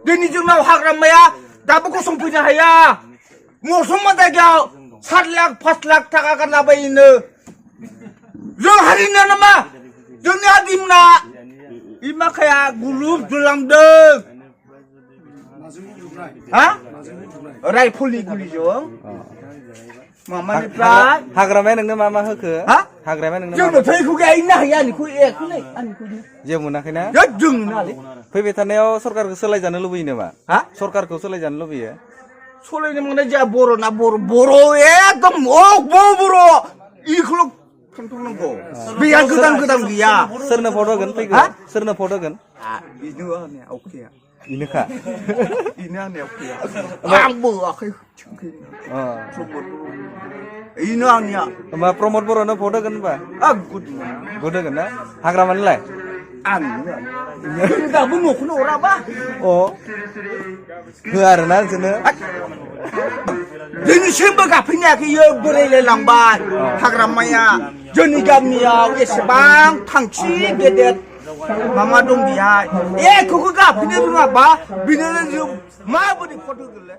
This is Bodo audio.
दिनै जोंनाव हाग्रामाया दाबो गसंफैनो हाया मौसुम जायगायाव 7 लाख 5 लाख थाखा गारलाबायोनो जों हारिनो नामा जोंनि हारिमुना इमाखाया गुलुब जुलांदों हा रायफलनि गुलिजों मामानिफ्राय हाग्रामाया नोंनो मा मा होखो हा हाग्रामाया नोंनो जोंनो फैखौ गायनो हाया आंनिखौ एकखौलै जेबो मोनाखैना जों नालाय फैबाय थानायाव सरकारखौ सोलायजानो लुबैयो नामा हा सरकारखौ सोलायजानो लुबैयो सोलायनो मोननाय जोंहा बर'ना बर' एकदम बर' इखौल' खोन्थानांगौ बेहा गोदान गैया सोरनो भट होगोन फैगौ सोरनो भट होगोन इनो आंनिया अखाया इनोखा इनो आंनिया अखाया आंबो आखाइ इनो आंनिया होमबा प्रमद बर'नो भट होगोन होनबा गुड होगोन ना हाग्रामानिलाय आं दाबो न'खौनो हराबा अ होआ आरोना जोंनो दिनैसिमबो गाफैनायाखै इयो बोरायलायलांबाय हाग्रामाया जोंनि गामियाव एसेबां थांखि गेदेर मामा दं बेहाय एखौबो गाफैनो रोङाबा बिनो जों माबोरै भट होगोनलै